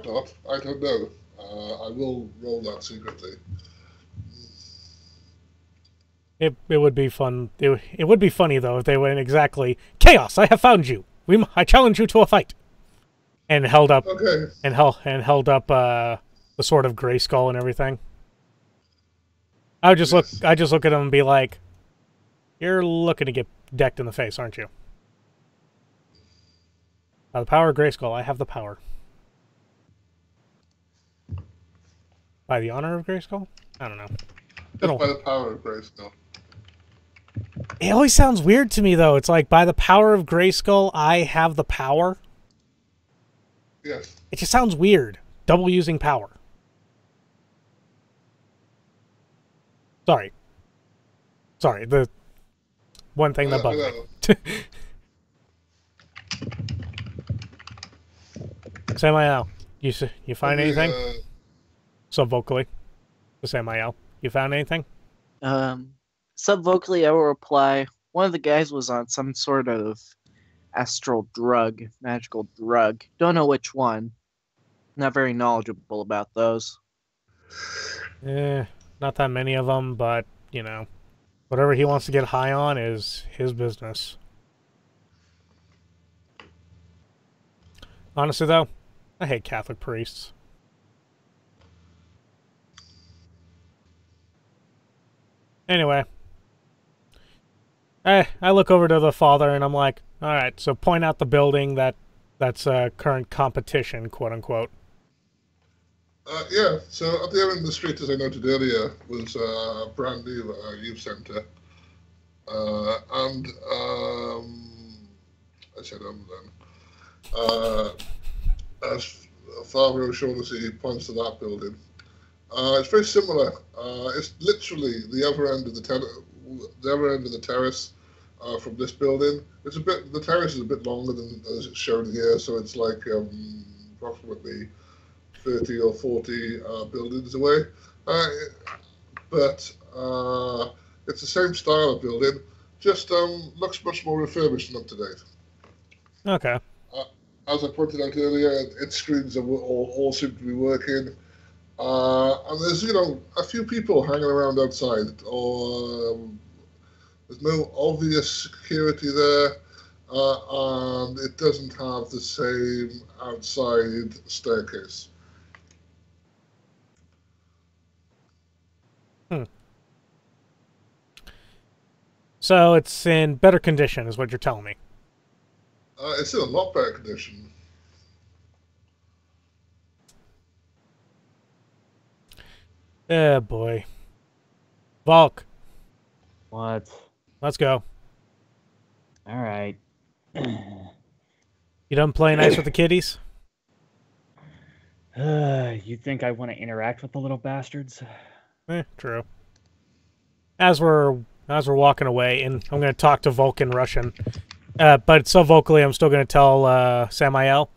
might not. I don't know. I will roll that secretly. It would be fun. It would be funny though if they went exactly chaos. I have found you. I challenge you to a fight. And held up Okay. held up the sword of Grayskull and everything. I just Yes. look at him and be like, "You're looking to get decked in the face, aren't you?" By the power of Grayskull, I have the power. By the honor of Grayskull? I don't know. Just by the power of Grayskull. It always sounds weird to me, though. It's like, by the power of Grayskull, I have the power. Yes. It just sounds weird. Double using power. Sorry. The one thing that bugged me. Samiel, you find anything? Subvocally. Samiel, you found anything? Subvocally, I will reply, one of the guys was on some sort of astral drug, magical drug. Don't know which one. Not very knowledgeable about those. Not that many of them, but, you know, whatever he wants to get high on is his business. Honestly, though, I hate Catholic priests. Anyway, I look over to the father and I'm like, all right, so point out the building that's current competition, quote unquote. Yeah, so at the end of the street, as I noted earlier, was a brand new youth centre. And I said then. As Father O'Shaughnessy points to that building, it's very similar. It's literally the other end of the terrace from this building. The terrace is a bit longer than as it's shown here, so it's like approximately 30 or 40 buildings away. But it's the same style of building, just looks much more refurbished and up to date. Okay. As I pointed out earlier, its screens all seem to be working. And there's, a few people hanging around outside, or there's no obvious security there, and it doesn't have the same outside staircase. So it's in better condition, is what you're telling me. It's in a lot better condition. Oh, boy. Volk. What? Let's go. All right. You done playing nice with the kiddies? You think I want to interact with the little bastards? True. As we're walking away, and I'm going to talk to Volk in Russian, but so vocally, I'm still going to tell Samiel,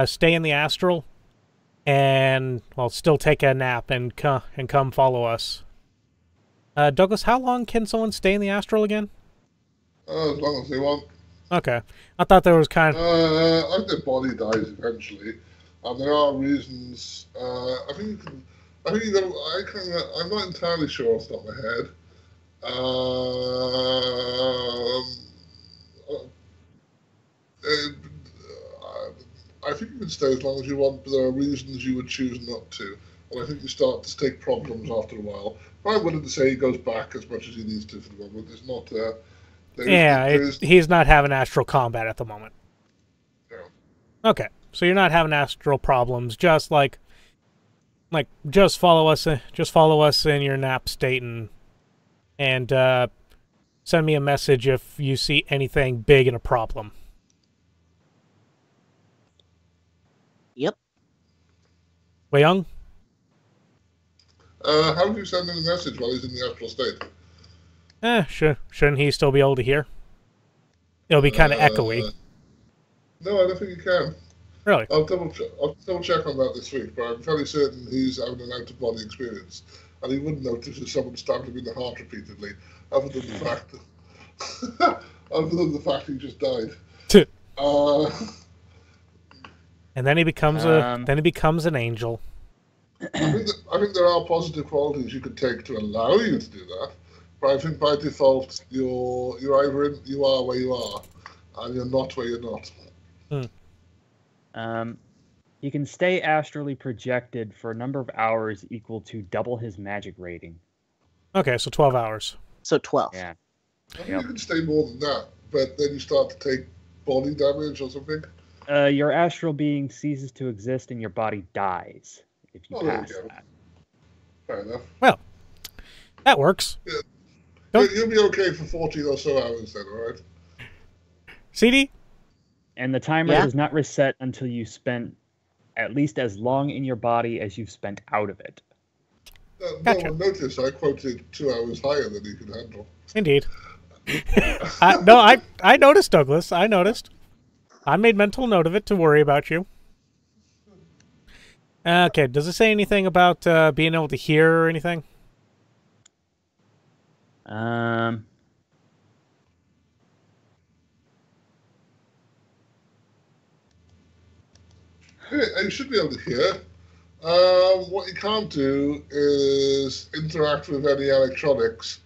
stay in the astral, and still take a nap and come follow us. Douglas, how long can someone stay in the astral again? As long as they want. Okay, I thought there was kind of. I think their body dies eventually, and there are reasons. I think you can. I think you got. I'm not entirely sure off the top of my head. I think you can stay as long as you want, but there are reasons you would choose not to. And I think you start to take problems after a while. But I'm willing to say he goes back as much as he needs to for the moment. It's not. He's not having astral combat at the moment. No. Okay, so you're not having astral problems. Just just follow us. Just follow us in your nap state and send me a message if you see anything big and a problem. Yep. Wayon? How do you send him a message while he's in the astral state? Shouldn't he still be able to hear? It'll be kind of echoey. No, I don't think he can. Really? I'll double check on that this week, but I'm fairly certain he's having an out-of-body experience, and he wouldn't notice if someone stabbed him in the heart repeatedly, other than the fact he just died. And then he becomes an angel. I think there are positive qualities you could take to allow you to do that, but I think by default you are where you are, and you're not where you're not. He can stay astrally projected for a number of hours equal to double his magic rating. Okay, so 12 hours. So 12. Yeah. I think you can stay more than that, but then you start to take body damage or something. Your astral being ceases to exist and your body dies if you pass that. Fair enough. Well, that works. Yeah. You'll be okay for 14 or so hours then, alright? CD? And the timer does not reset until you spend at least as long in your body as you've spent out of it. Gotcha. No one noticed I quoted 2 hours higher than you could handle. Indeed. I noticed, Douglas. I noticed. I made mental note of it to worry about you. Okay, does it say anything about being able to hear or anything? You should be able to hear. What you can't do is interact with any electronics.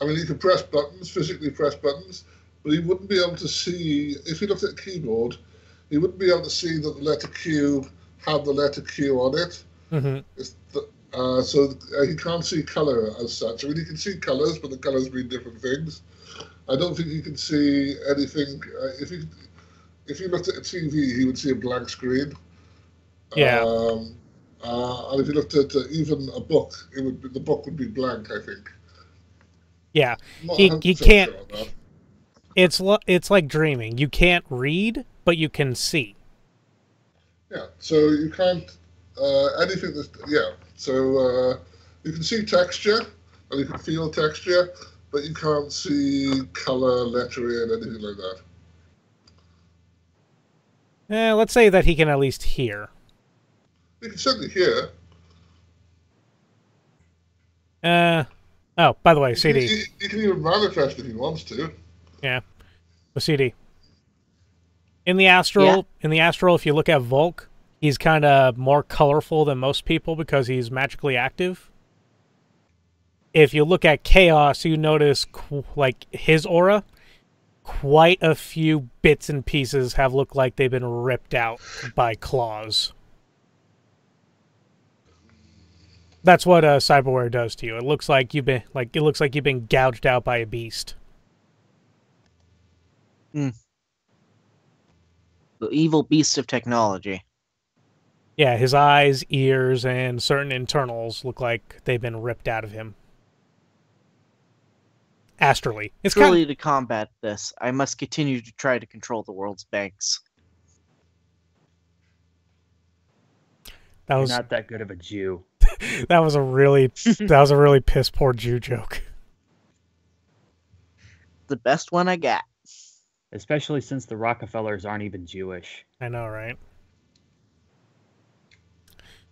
I mean, you can press buttons, physically press buttons, but you wouldn't be able to see, if you looked at a keyboard, you wouldn't be able to see that the letter Q had the letter Q on it. Mm-hmm. So you can't see colour as such. I mean, you can see colours, but the colours mean different things. I don't think you can see anything. If you looked at a TV, you would see a blank screen. Yeah. And if you looked at even a book, the book would be blank, I think. Yeah, he can't. Sure, it's like dreaming. You can't read, but you can see. Yeah, so you can't anything that's So you can see texture and you can feel texture, but you can't see color, lettering, anything like that. Let's say that he can at least hear. You can certainly hear. Oh, by the way, CD. You can even manifest if he wants to. Yeah. The CD. In the astral, if you look at Volk, he's kind of more colorful than most people because he's magically active. If you look at Chaos, you notice like his aura, quite a few bits and pieces have looked like they've been ripped out by claws. That's what cyberware does to you. It looks like you've been gouged out by a beast. The evil beast of technology. Yeah, his eyes, ears, and certain internals look like they've been ripped out of him. Astrally. It's Truly, to combat this, I must continue to try to control the world's banks. You're not that good of a Jew. That was a really piss poor Jew joke. The best one I got. Especially since the Rockefellers aren't even Jewish. I know, right?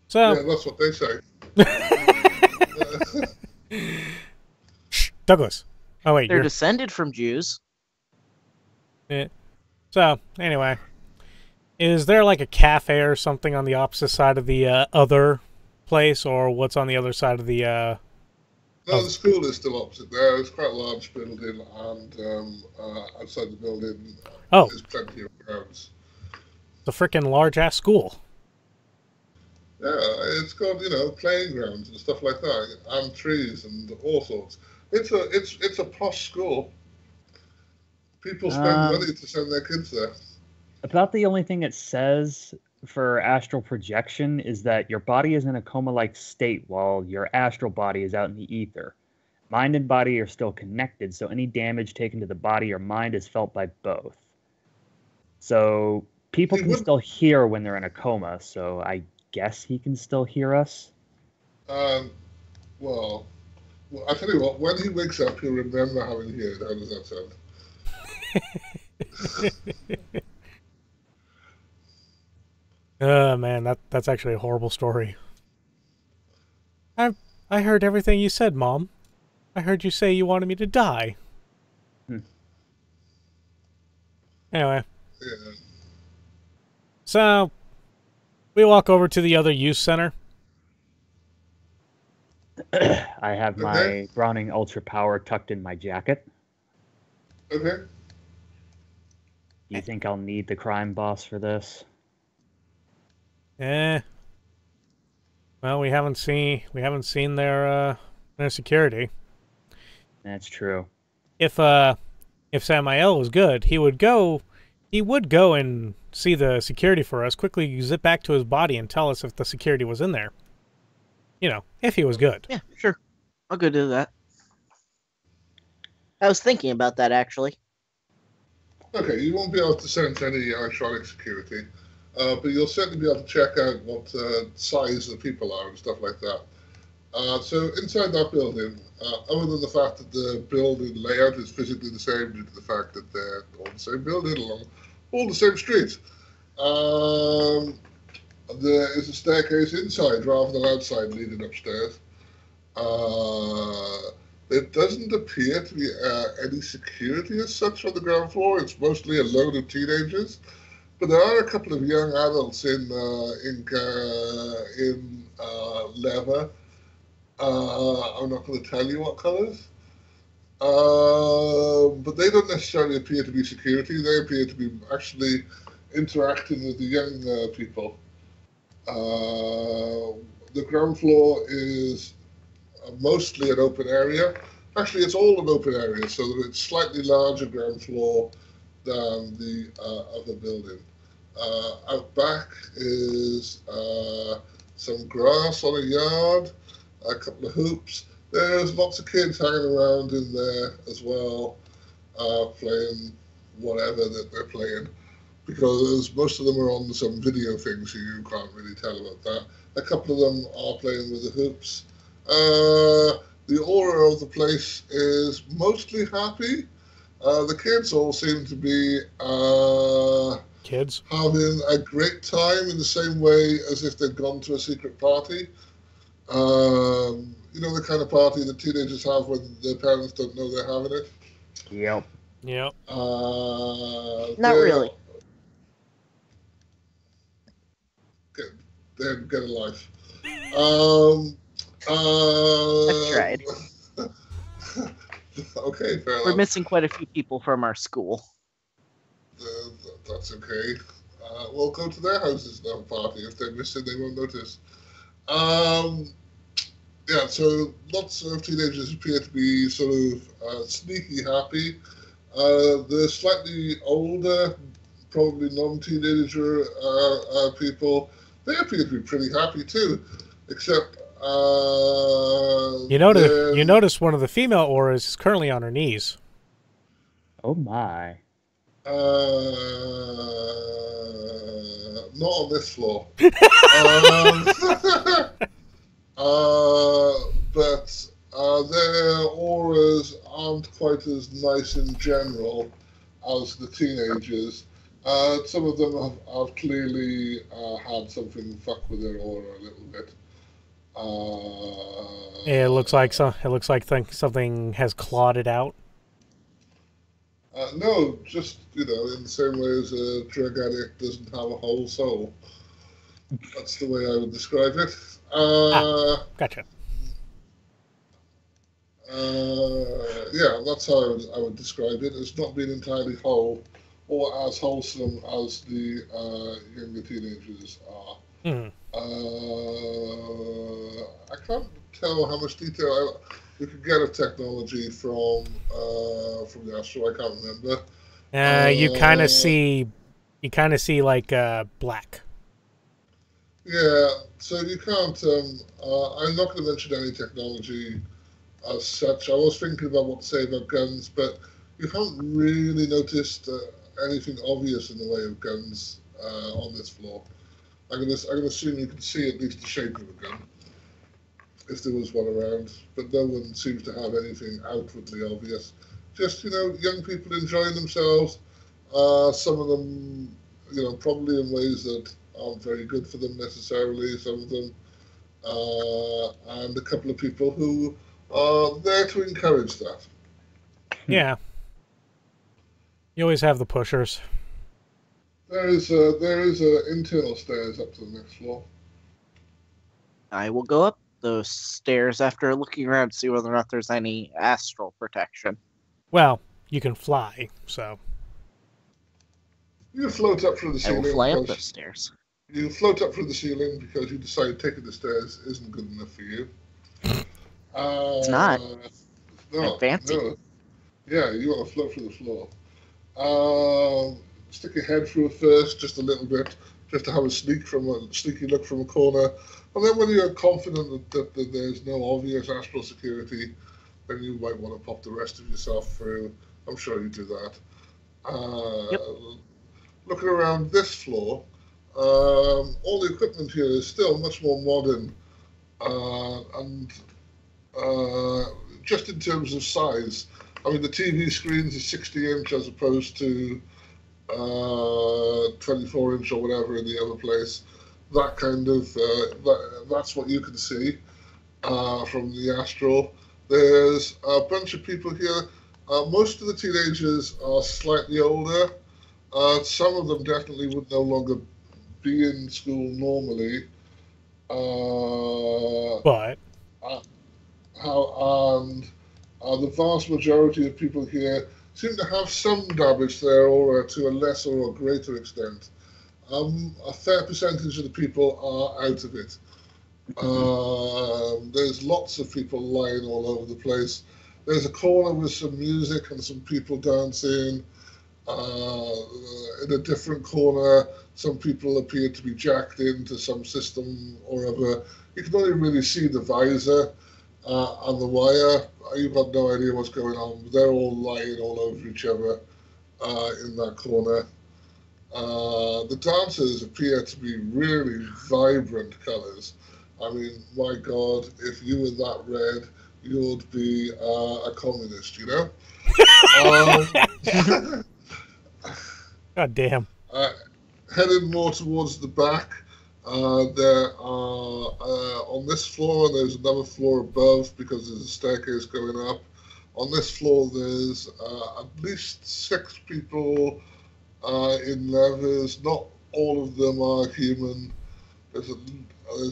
So yeah, that's what they say. Shh, Douglas. Oh wait, they're descended from Jews. Yeah. So anyway, is there like a cafe or something on the opposite side of the other place, or what's on the other side of the? No, the school is still opposite there. It's quite a large building, and outside the building, there's plenty of grounds. It's a freaking large-ass school. Yeah, it's got playing grounds and stuff like that, and trees and all sorts. It's a posh school. People spend money to send their kids there. About the only thing it says for astral projection is that your body is in a coma-like state while your astral body is out in the ether. Mind and body are still connected, so any damage taken to the body or mind is felt by both. So people can still hear when they're in a coma, so I guess he can still hear us? Well, I tell you what, when he wakes up, he'll remember having heard. How does that sound? Oh man, that's actually a horrible story. I heard everything you said, Mom. I heard you say you wanted me to die. Anyway. Yeah. So, We walk over to the other youth center. I have my Okay. Browning Ultra Power tucked in my jacket. Okay. Do you think I'll need the crime boss for this? Well, we haven't seen their security. That's true. If Samiel was good, he would go and see the security for us, quickly zip back to his body and tell us if the security was in there. You know, if he was good. Yeah, sure. I'll go do that. I was thinking about that, actually. Okay, you won't be able to sense any electronic security, but you'll certainly be able to check out what size the people are and stuff like that. So inside that building, other than the fact that the building layout is physically the same due to the fact that they're all the same building along all the same streets, there is a staircase inside rather than outside leading upstairs. There doesn't appear to be any security as such on the ground floor. It's mostly a load of teenagers, but there are a couple of young adults in leather. I'm not going to tell you what colors, but they don't necessarily appear to be security. They appear to be actually interacting with the young people. The ground floor is mostly an open area. Actually, it's all an open area, so that it's slightly larger ground floor than the other building. Out back is some grass on a yard, a couple of hoops. There's lots of kids hanging around in there as well, playing whatever that they're playing, because most of them are on some video thing, so you can't really tell about that. A couple of them are playing with the hoops. The aura of the place is mostly happy. The kids all seem to be Kids having a great time in the same way as if they'd gone to a secret party. You know, the kind of party that teenagers have when their parents don't know they're having it. Yep. Yep. Not really. Get a life. I tried. Okay, fair We're enough. missing quite a few people from our school. That's okay. We'll go to their houses and have a party. If they're missing, they won't notice. Yeah, so lots of teenagers appear to be sort of sneaky happy. The slightly older, probably non-teenager people, they appear to be pretty happy too, except you notice one of the female auras is currently on her knees. Oh my. Not on this floor. But their auras aren't quite as nice in general as the teenagers. Some of them have clearly had something fuck with their aura a little bit. It looks like something has clawed it out. No, just, in the same way as a drug addict doesn't have a whole soul. That's the way I would describe it. Gotcha. Yeah, that's how I would describe it. It's not being entirely whole or as wholesome as the younger teenagers are. Mm-hmm. I can't tell how much detail we could get of technology from the astral. I can't remember. You kind of see like black. Yeah, so you can't. I'm not going to mention any technology as such. I was thinking about what to say about guns, but you haven't really noticed anything obvious in the way of guns on this floor. I'm going to assume you can see at least the shape of a gun, if there was one around, but no one seems to have anything outwardly obvious. Just, young people enjoying themselves, some of them, probably in ways that aren't very good for them necessarily, some of them, and a couple of people who are there to encourage that. Yeah. You always have the pushers. There is a internal stairs up to the next floor. I will go up those stairs after looking around to see whether or not there's any astral protection. Well, you can fly, so. You float up through the I ceiling. will fly up because- those stairs. You float up through the ceiling because you decide taking the stairs isn't good enough for you. It's not. No, Fancy. no. Yeah, you want to float through the floor. Stick your head through it first, just a little bit, just to have a sneaky look from a corner. And then when you're confident that there's no obvious astral security, then you might want to pop the rest of yourself through. I'm sure you do that. Yep. Looking around this floor, all the equipment here is still much more modern, and just in terms of size. I mean, the TV screens are 60-inch as opposed to 24-inch or whatever in the other place. That kind of that's what you can see from the astral. There's a bunch of people here. Most of the teenagers are slightly older. Some of them definitely would no longer be in school normally. But The vast majority of people here seem to have some damage there, or to a lesser or greater extent. A fair percentage of the people are out of it. There's lots of people lying all over the place. There's a corner with some music and some people dancing. In a different corner, some people appear to be jacked into some system or other. You can only really see the visor and the wire. You've got no idea what's going on. They're all lying all over each other in that corner. The dancers appear to be really vibrant colours. I mean, my God, if you were that red, you'd be a communist, you know? God damn. Heading more towards the back, there are, on this floor, and there's another floor above because there's a staircase going up. On this floor, there's at least 6 people in leathers. Not all of them are human. There's a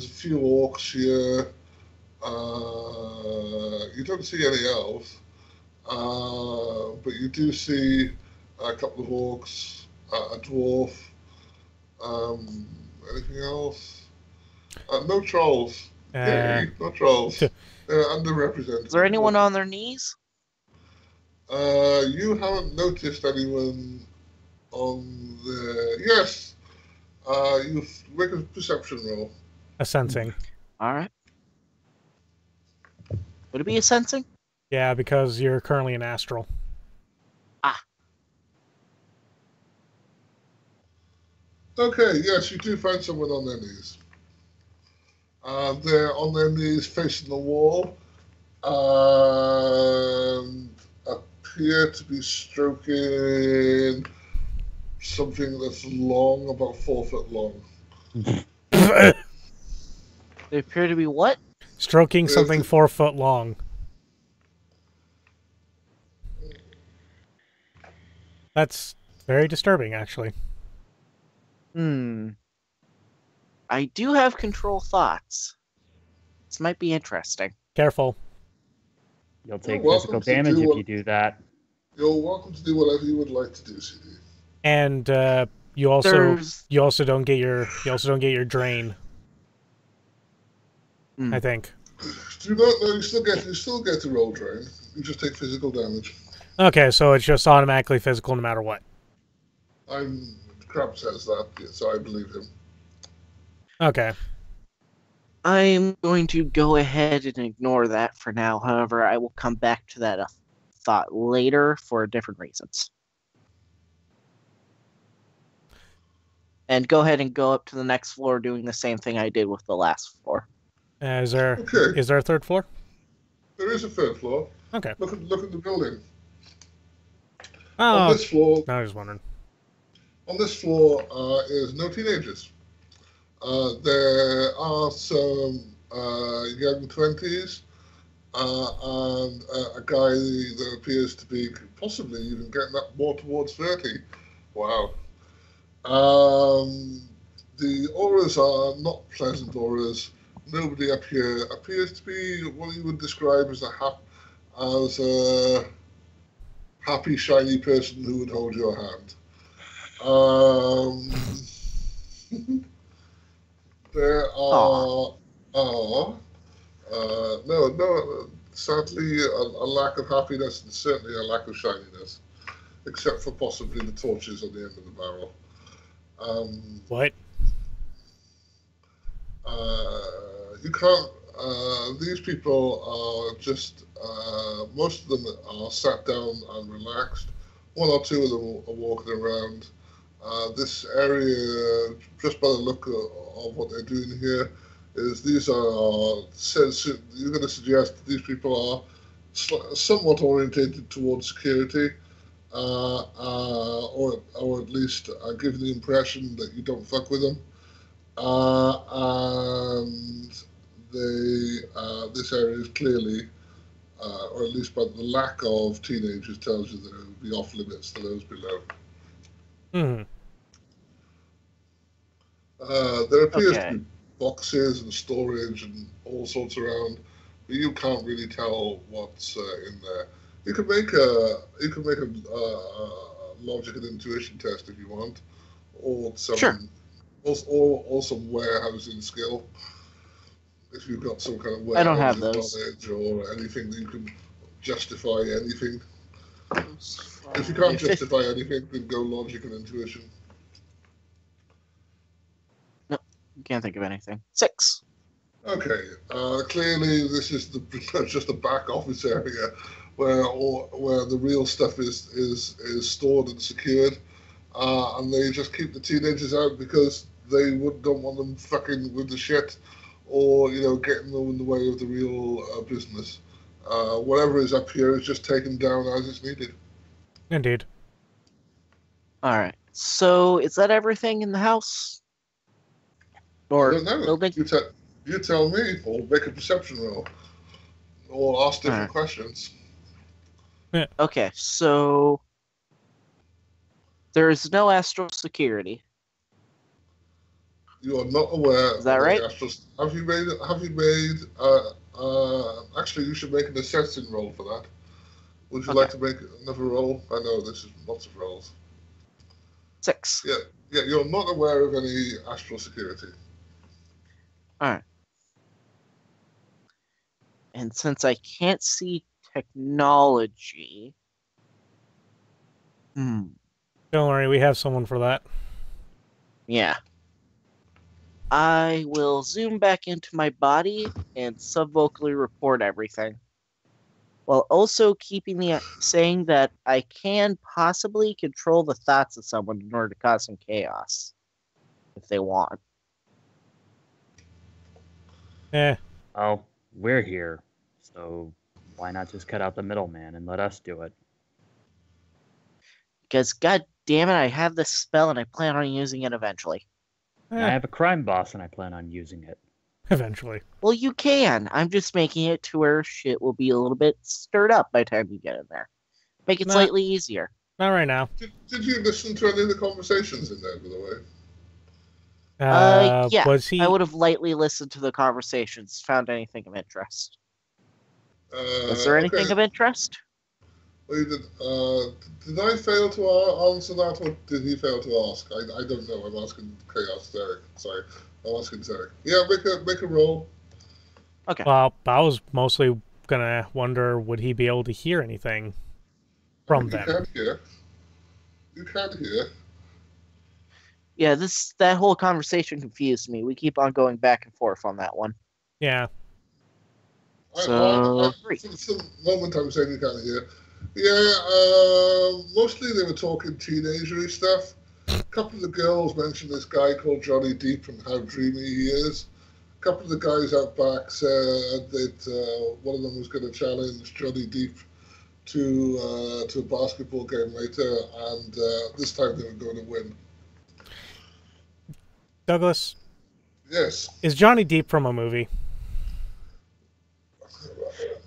few orcs here. You don't see any elves, but you do see a couple of orcs, a dwarf. Anything else? No trolls. Yay, no trolls. They're underrepresented. Is there anyone on their knees? You haven't noticed anyone on the... Yes. You make a perception roll. A sensing. All right. Would it be a sensing? Yeah, because you're currently an astral. Okay, yes, you do find someone on their knees. They're on their knees facing the wall and appear to be stroking something that's long, about 4 foot long. They appear to be what? Stroking something 4 foot long. That's very disturbing, actually. I do have control thoughts. This might be interesting. Careful. You'll take You're physical welcome to damage do if what- you do that. You're welcome to do whatever you would like to do, CD. And you also There's... don't get your drain. I think. Do not know. You still get to roll drain. You just take physical damage. Okay, so it's just automatically physical no matter what. Crab says that, so I believe him. Okay. I'm going to go ahead and ignore that for now. However, I will come back to that thought later for different reasons. And go ahead and go up to the next floor doing the same thing I did with the last floor. Is there Okay. a third floor? There is a third floor. Okay. Look at the building. Oh, On this floor, I was wondering. is no teenagers. There are some young 20s and a guy that appears to be possibly even getting up more towards 30. Wow. The auras are not pleasant auras. Nobody up here appears to be what you would describe as a happy, shiny person who would hold your hand. Um, there are no, sadly, a lack of happiness and certainly a lack of shininess, except for possibly the torches on the end of the barrel. What? You can't. These people are just. Most of them are sat down and relaxed. One or two of them are walking around. This area, just by the look of what they're doing here, is these are. You're going to suggest that these people are somewhat orientated towards security. Or at least give the impression that you don't fuck with them. And this area is clearly, or at least by the lack of teenagers, tells you that it would be off limits to those below. Hmm. There appears to be boxes and storage and all sorts around, but you can't really tell what's in there. You can make a logic and intuition test if you want, or some or some warehousing skill. If you've got some kind of warehousing I don't have those. knowledge or anything that you can justify anything. If you can't justify anything, then go logic and intuition. No, can't think of anything. 6. Okay. Clearly, this is just the back office area where the real stuff is stored and secured, and they just keep the teenagers out because they don't want them fucking with the shit, or getting them in the way of the real business. Whatever is up here is just taken down as it's needed. Indeed. All right. So is that everything in the house? Or I don't know. building? You tell me, or make a perception roll, or ask different questions. Okay, so there is no astral security. You are not aware. Is that right? Have you made? Actually, you should make an assessing roll for that. Would you like to make another roll? I know this is lots of rolls. 6. Yeah. You're not aware of any astral security. All right. And since I can't see technology, don't worry, we have someone for that. Yeah. I will zoom back into my body and subvocally report everything, while also saying that I can possibly control the thoughts of someone in order to cause some chaos, if they want. Oh, we're here, so why not just cut out the middleman and let us do it? Because, god damn it, I have this spell and I plan on using it eventually. I have a crime boss and I plan on using it. Eventually. Well, you can. I'm just making it to where shit will be a little bit stirred up by the time you get in there. Make it slightly easier. Not right now. Did you listen to any of the conversations in there, by the way? Yeah. Was he? I would have lightly listened to the conversations, found anything of interest. Was there anything of interest? Well, did I fail to answer that, or did he fail to ask? I don't know. I'm asking Chaos Zeriq. Sorry, I'm asking Zeriq. Yeah, make a roll. Okay. Well, I was mostly gonna wonder, would he be able to hear anything from them? You can hear. Yeah, that whole conversation confused me. We keep on going back and forth on that one. Yeah. So, for the moment I'm saying you can't hear. Yeah, mostly they were talking teenagery stuff. A couple of the girls mentioned this guy called Johnny Deep and how dreamy he is. A couple of the guys out back said that one of them was going to challenge Johnny Deep to a basketball game later, and this time they were going to win. Douglas? Yes? Is Johnny Deep from a movie?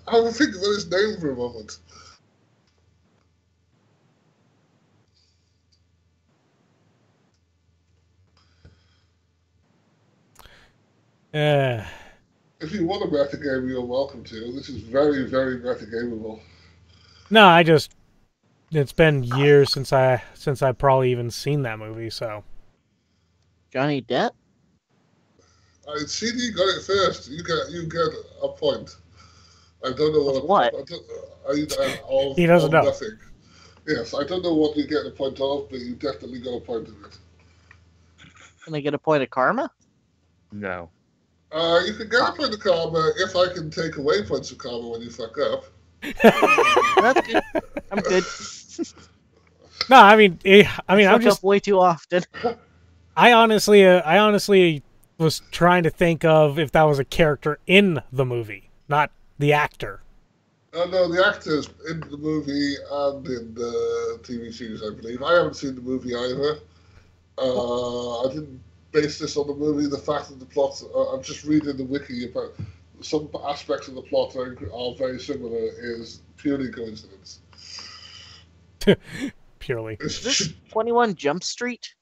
I will think about his name for a moment. Uh, If you want a metagame, you're welcome to. This is very, very metagameable. no, I just it's been years since I probably even seen that movie. So Johnny Depp? CD got it first. You get a point. I don't know Of what? He doesn't know. Nothing. Yes, I don't know what you get a point of, but you definitely got a point of it. Can I get a point of karma? No. You can get a point of karma if I can take away points of karma when you fuck up. That's good. I'm good. No, I mean, I'm fuck just up way too often. I honestly was trying to think of if that was a character in the movie, not the actor. No, the actors in the movie and in the TV series, I believe. I haven't seen the movie either. I didn't base this on the movie. The fact that the plot, I'm just reading the wiki about some aspects of the plot are very similar is purely coincidence. Purely. Is this 21 Jump Street?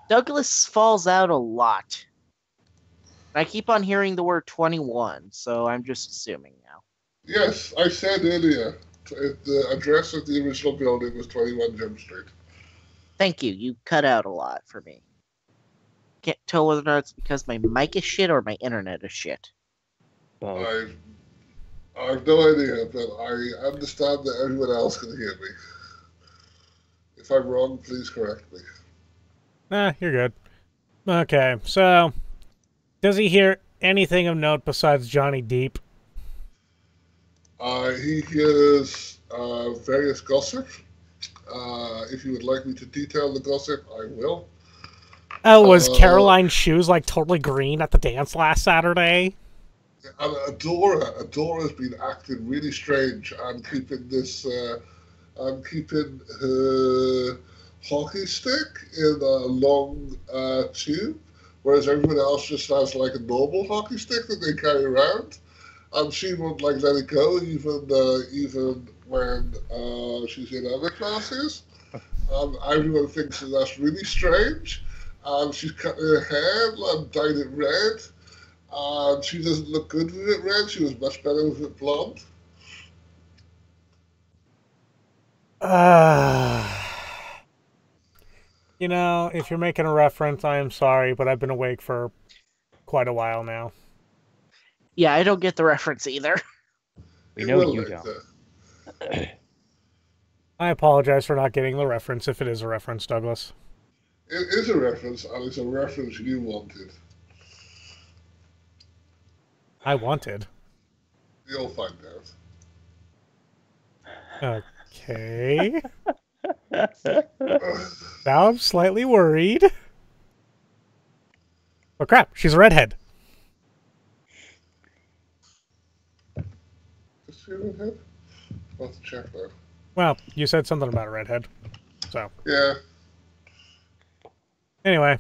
Douglas falls out a lot. I keep on hearing the word 21, so I'm just assuming now. Yes, I said earlier, the address of the original building was 21 Jump Street. Thank you. You cut out a lot for me. Can't tell whether or not it's because my mic is shit or my internet is shit. Both. I have no idea, but I understand that everyone else can hear me. If I'm wrong, please correct me. Nah, you're good. Okay, so does he hear anything of note besides Johnny Depp? He hears various gossip. If you would like me to detail the gossip, I will. Oh, was Caroline's shoes like totally green at the dance last Saturday? And Adora's been acting really strange and keeping her hockey stick in a long tube, whereas everyone else just has like a normal hockey stick that they carry around, and she won't like let it go even when she's in other classes. And everyone thinks that that's really strange. And she's cut her hair and dyed it red. And she doesn't look good with it red. She was much better with it blonde. You know, if you're making a reference, I am sorry, but I've been awake for quite a while now. Yeah, I don't get the reference either. We know you don't. I apologize for not getting the reference, if it is a reference, Douglas. It is a reference, and it's a reference you wanted. I wanted. You'll find out. Okay. Now I'm slightly worried. Oh crap, she's a redhead. Is she a redhead? I'll have to check that. Well, you said something about a redhead. So. Yeah. Anyway.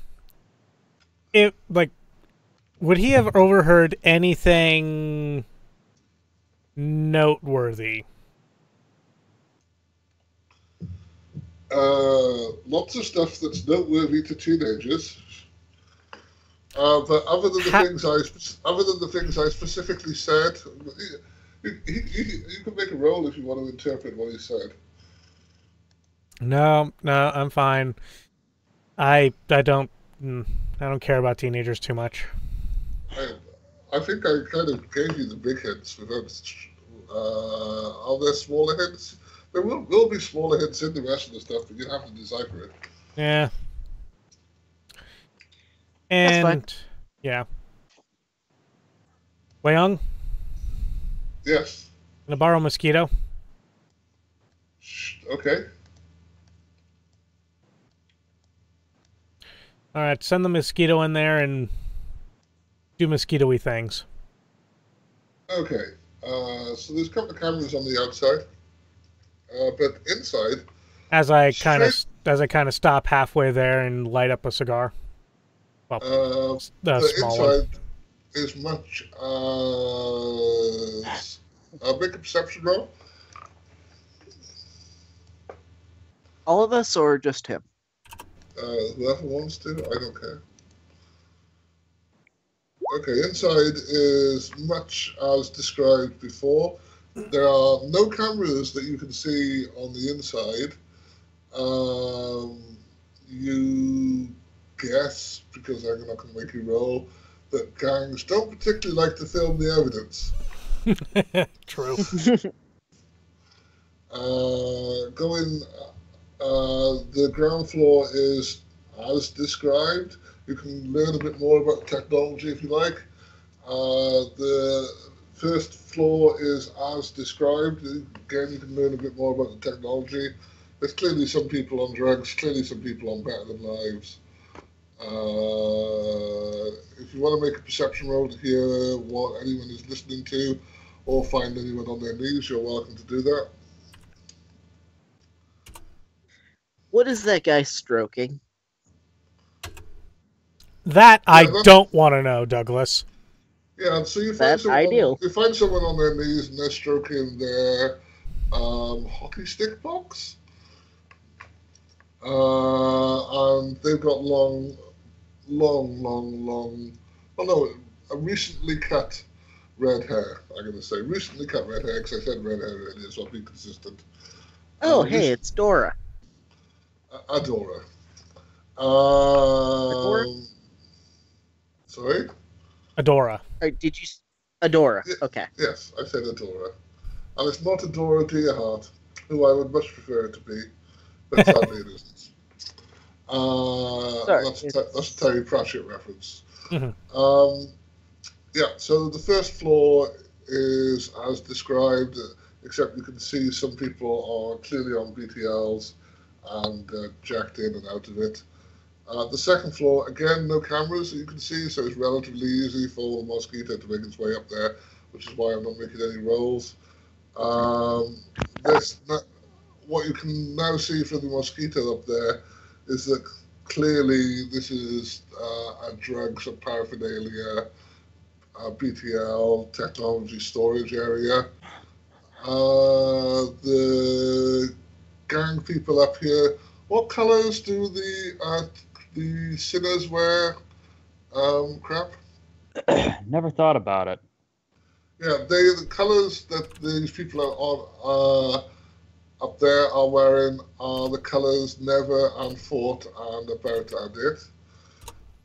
Would he have overheard anything noteworthy? Lots of stuff that's noteworthy to teenagers. But other than the things I specifically said, you can make a roll if you want to interpret what he said. No, I'm fine. I don't care about teenagers too much. I think I kind of gave you the big hints without. Are there smaller hints? There will be smaller hints in the rest of the stuff, but you have to decipher it. Yeah. And That's fine. Yeah. Wayon? Yes. Can I borrow a mosquito? Okay. Alright, send the mosquito in there and do mosquito-y things. Okay. So there's a couple of cameras on the outside. But inside, as I kind of stop halfway there and light up a cigar. Well, the small inside one. is much as make a perception roll. All of us or just him? Whoever wants to, I don't care. Okay, inside is much as described before. There are no cameras that you can see on the inside. You guess, because I'm not going to make you roll, that gangs don't particularly like to film the evidence. True. The ground floor is as described. You can learn a bit more about technology if you like. The first floor is as described. Again, you can learn a bit more about the technology. There's clearly some people on drugs, clearly some people on better than lives. If you want to make a perception roll to hear what anyone is listening to or find anyone on their knees, you're welcome to do that. What is that guy stroking? That I don't want to know, Douglas. Yeah, so you find someone on their knees and they're stroking their hockey stick box. And they've got long, recently cut red hair, I'm going to say. Recently cut red hair, because I said red hair earlier, so I'll be consistent. Oh, hey, it's Dora. Adora. Adora? Sorry? Adora. Did you... Adora, okay. Yes, I said Adora. And it's not Adora Dearheart, who I would much prefer it to be, but sadly it isn't. That's a Terry Pratchett reference. Mm-hmm. Yeah, so the first floor is as described, except you can see some people are clearly on BTLs and jacked in and out of it. The second floor, again, no cameras that you can see, so it's relatively easy for the mosquito to make its way up there, which is why I'm not making any rolls. What you can now see from the mosquito up there is that clearly this is a drugs and paraphernalia, BTL, technology storage area. The gang people up here, what colours do the sinners wear? Crap? Never thought about it. Yeah, the colours that these people are on up there are wearing are the colours never and fought and about Adept.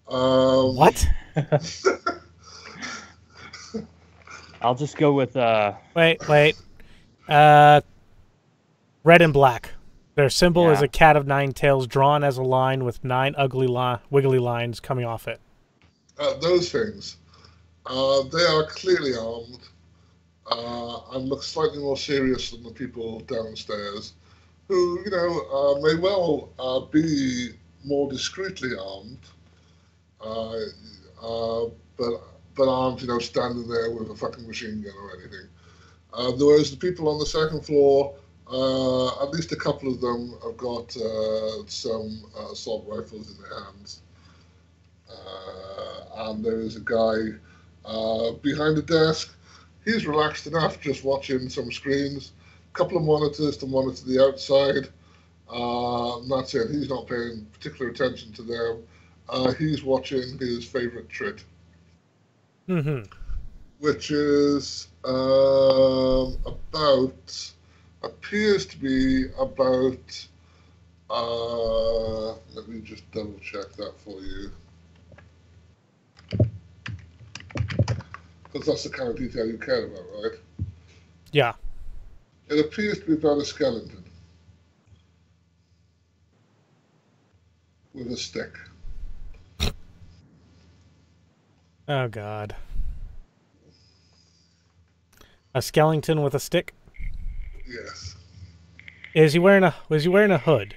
What? I'll just go with Wait. Red and black. Their symbol is a cat of 9 tails drawn as a line with 9 ugly wiggly lines coming off it. Those things. They are clearly armed and look slightly more serious than the people downstairs, who, may well be more discreetly armed, but aren't, standing there with a fucking machine gun or anything. Whereas the people on the second floor, at least a couple of them have got some assault rifles in their hands. And there is a guy behind the desk. He's relaxed enough, just watching some screens, a couple of monitors to monitor the outside. And that's it. He's not paying particular attention to them. He's watching his favorite trick, which is appears to be about. Let me just double check that for you, because that's the kind of detail you care about, right? Yeah. It appears to be about a skeleton with a stick. Oh God. A skeleton with a stick? Yes. Was he wearing a hood?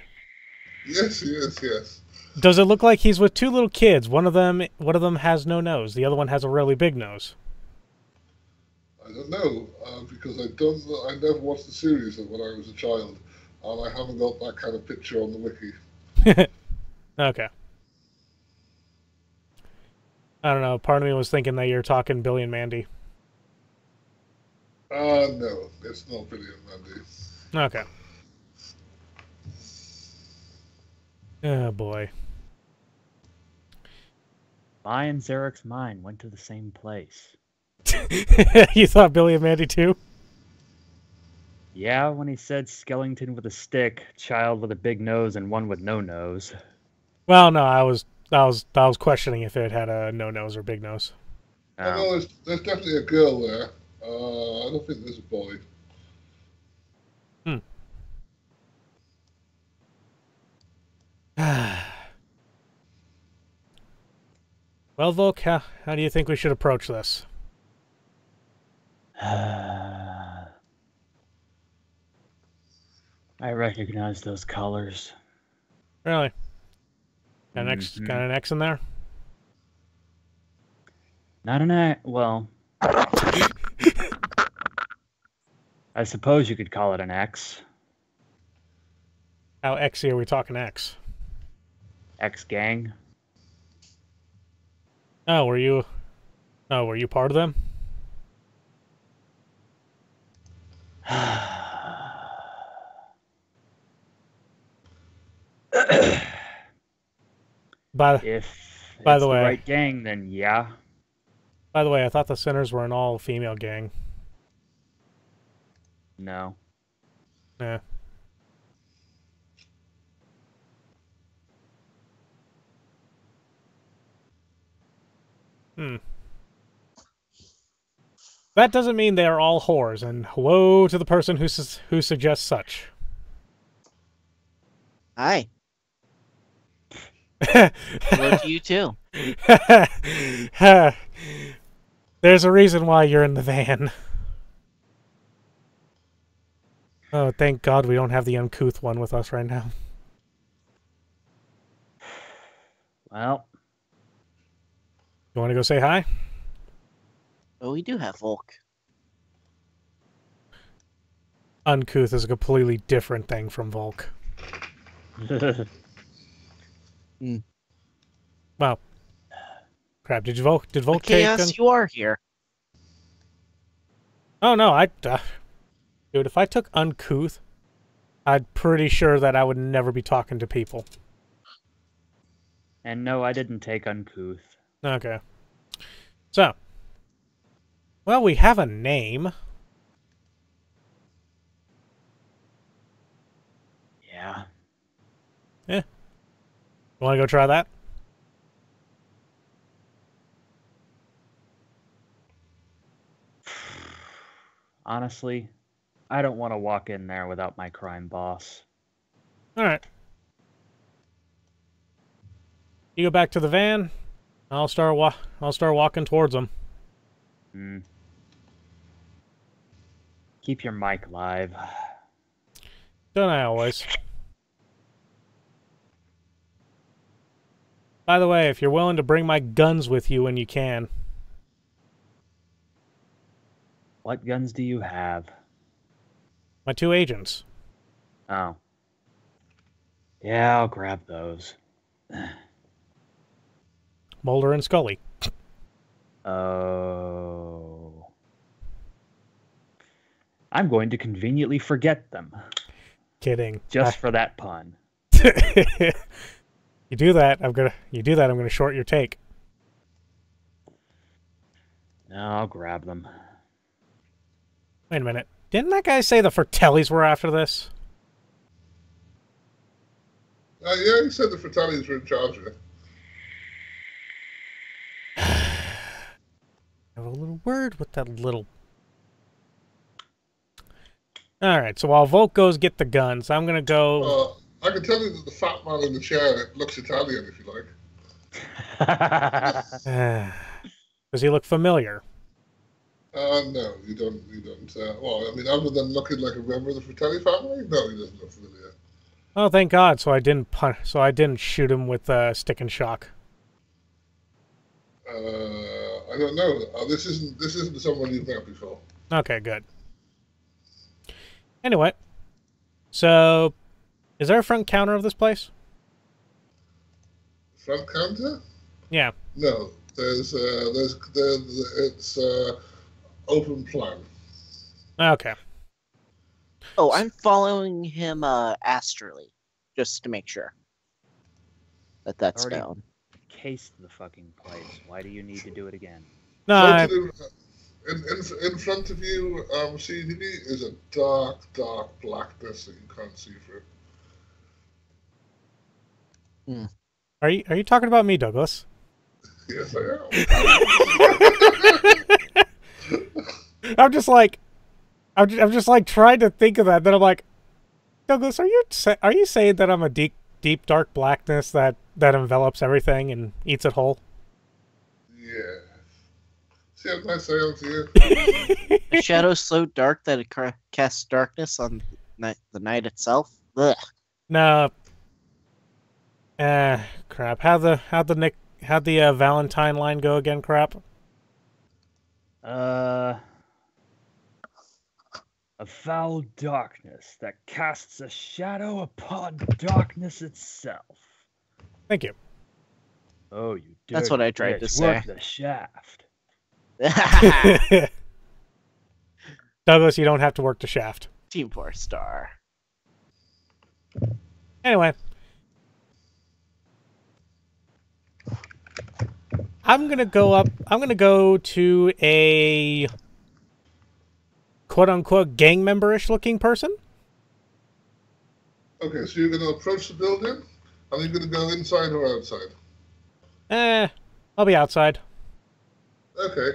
Yes, he is, yes. Does it look like he's with 2 little kids? One of them has no nose. The other one has a really big nose. I don't know, because I never watched the series when I was a child, and I haven't got that kind of picture on the wiki. Okay. I don't know. Part of me was thinking that you're talking Billy and Mandy. No, it's not Billy and Mandy. Okay. Oh boy. My and Zeriq's mind went to the same place. You thought Billy and Mandy too? Yeah, when he said skeleton with a stick, child with a big nose, and one with no nose. Well, no, I was questioning if it had a no nose or big nose. I know there's definitely a girl there. I don't think there's a boy. Well, Volk, how do you think we should approach this? I recognize those colors. Really? Got an X in there? Not an X. Well, I suppose you could call it an X. How Xy are we talking X? X gang. Oh, were you part of them? If by it's the way, right gang, then yeah. By the way, I thought the Sinners were an all-female gang. No. Yeah. That doesn't mean they are all whores, and woe to the person who suggests such. Hi. Hello to you too. There's a reason why you're in the van. Oh, thank God we don't have the uncouth one with us right now. Well. You want to go say hi? Oh, we do have Volk. Uncouth is a completely different thing from Volk. Well, crap. Did Volk take? Chaos, you are here. Oh no, dude. If I took uncouth, I'm pretty sure that I would never be talking to people. And no, I didn't take uncouth. Okay. So, well, we have a name. Yeah. You want to go try that? Honestly, I don't want to walk in there without my crime boss. All right. You go back to the van. I'll start walking towards them. Keep your mic live. Don't I always? By the way, if you're willing to bring my guns with you when you can. What guns do you have? My 2 agents. Oh. Yeah, I'll grab those. Mulder and Scully. Oh. I'm going to conveniently forget them. Kidding. Just for that pun. You do that, I'm gonna short your take. No, I'll grab them. Wait a minute. Didn't that guy say the Fratellis were after this? Yeah, he said the Fratellis were in charge of it. I have a little word with that little... Alright, so while Volk goes get the guns, I'm gonna go... I can tell you that the fat man in the chair looks Italian, if you like. Does he look familiar? No, you don't. Well, I mean, other than looking like a member of the Fratelli family, no, he doesn't look familiar. Oh, thank God! So I didn't shoot him with stick and shock. I don't know. This isn't someone you've met before. Okay, good. Anyway, so is there a front counter of this place? Front counter? Yeah. No, it's open plan. Okay. Oh, I'm following him astrally, just to make sure that that's Already known. cased the fucking place. Why do you need to do it again? No, I, Floating in front of you, CDB, is a dark, dark blackness that you can't see through. are you talking about me, Douglas? Yes, I am. I'm just like trying to think of that. Then I'm like, Douglas, are you saying that I'm a deep dark blackness that envelops everything and eats it whole? Yeah. See how nice I am to you? The shadow's so dark that it casts darkness on the night itself. Ugh. No. Crap. How'd the Valentine line go again? Crap. A foul darkness that casts a shadow upon darkness itself. Thank you. Oh, you did. That's what I tried to say. Work the shaft. Douglas, you don't have to work the shaft. Team 4-star. Anyway. I'm gonna go to a quote-unquote gang member-ish looking person. Okay, so you're going to approach the building, and you're going to go inside or outside? I'll be outside. Okay.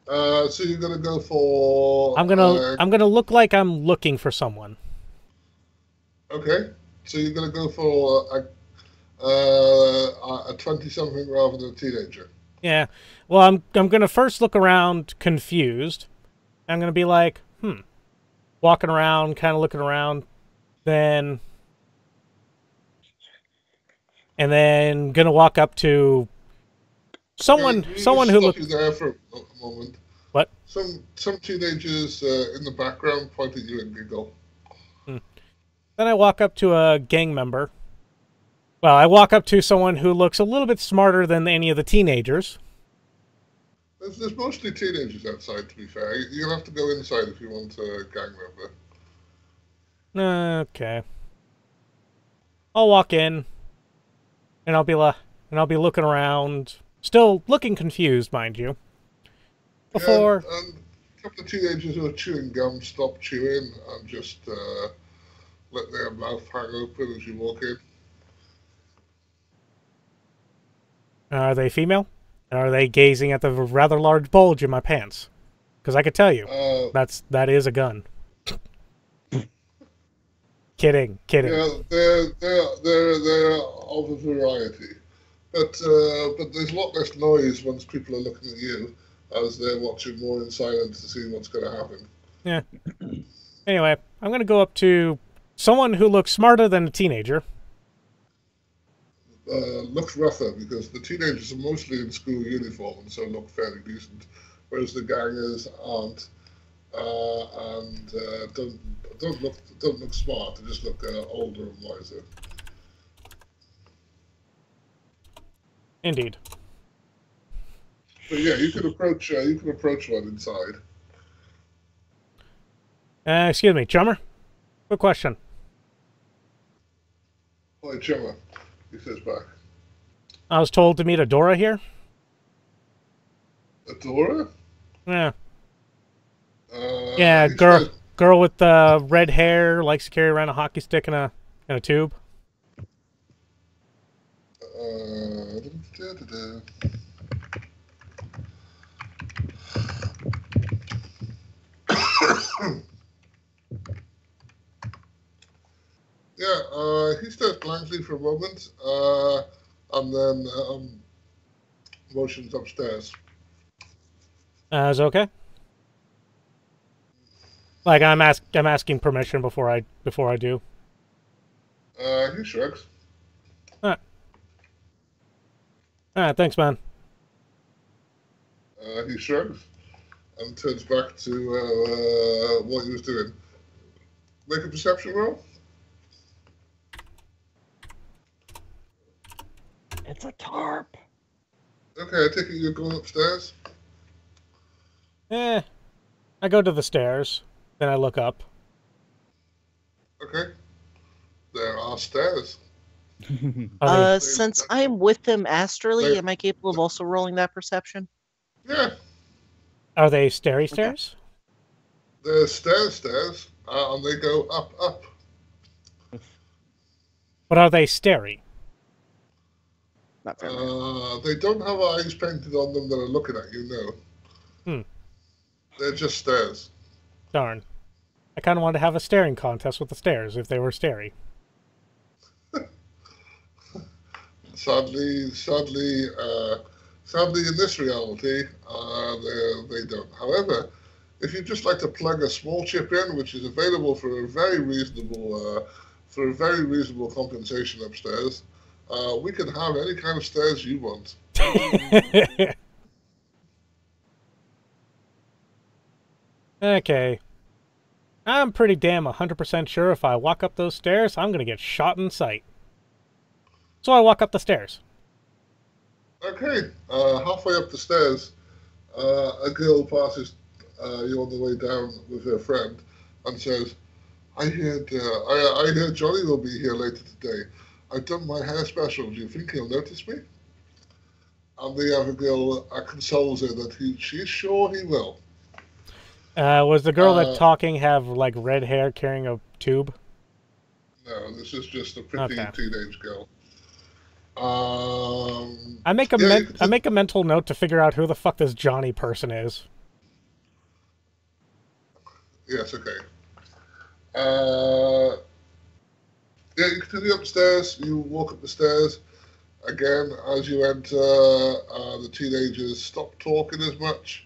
So you're going to go for... I'm gonna look like I'm looking for someone. Okay. So you're going to go for a 20-something rather than a teenager. Yeah. Well, I'm gonna first look around confused. I'm gonna be like, walking around, kind of looking around, and then gonna walk up to someone who looks. You there for a moment. What? Some teenagers in the background point at you and giggle. Then I walk up to a gang member. Well, I walk up to someone who looks a little bit smarter than any of the teenagers. There's mostly teenagers outside, to be fair. You'll have to go inside if you want a gang member. Okay. I'll walk in, and I'll be looking around, still looking confused, mind you. Before and a couple of teenagers who are chewing gum stop chewing and just let their mouth hang open as you walk in. Are they female? Are they gazing at the rather large bulge in my pants? Because I could tell you, that is a gun. Kidding. Yeah, they're of a variety, but there's a lot less noise once people are looking at you, as they're watching more in silence to see what's going to happen. Yeah. Anyway, I'm going to go up to someone who looks smarter than a teenager. Looks rougher because the teenagers are mostly in school uniform and so look fairly decent, whereas the gangers aren't and don't look smart. They just look older and wiser. Indeed. But yeah, you can approach one inside. Excuse me, Chummer. Quick question. Hi, Chummer. He says back. I was told to meet Adora here. Adora? Yeah. Yeah, girl with red hair, likes to carry around a hockey stick in a tube. Yeah, he stares blankly for a moment, and then motions upstairs. Is it okay? Like I'm asking permission before I do. He shrugs. Alright. Alright, thanks, man. He shrugs and turns back to what he was doing. Make a perception roll. It's a tarp. Okay, I take it you're going upstairs. I go to the stairs, then I look up. Okay. There are stairs. Are Since I'm with them astrally, They- am I capable of also rolling that perception? Yeah, they stairy stairs? they're stairs, and they go up. But are they stairy? Not very much. They don't have eyes painted on them that are looking at you, no. Hmm. They're just stairs. Darn. I kind of wanted to have a staring contest with the stairs if they were stairy. Sadly, in this reality, they don't. However, if you'd just like to plug a small chip in, which is available for a very reasonable compensation upstairs, we can have any kind of stairs you want. Okay. I'm pretty damn 100% sure if I walk up those stairs, I'm going to get shot in sight. So I walk up the stairs. Okay, halfway up the stairs, a girl passes you on the way down with her friend and says, I heard Johnny will be here later today. I've done my hair special. Do you think he'll notice me? And the other girl consoles her that she's sure he will. Was the girl that talking have, like, red hair carrying a tube? No, this is just a pretty teenage girl. I make a mental note to figure out who the fuck this Johnny person is. Yes, okay. Yeah, you continue upstairs. You walk up the stairs. Again, as you enter, the teenagers stop talking as much.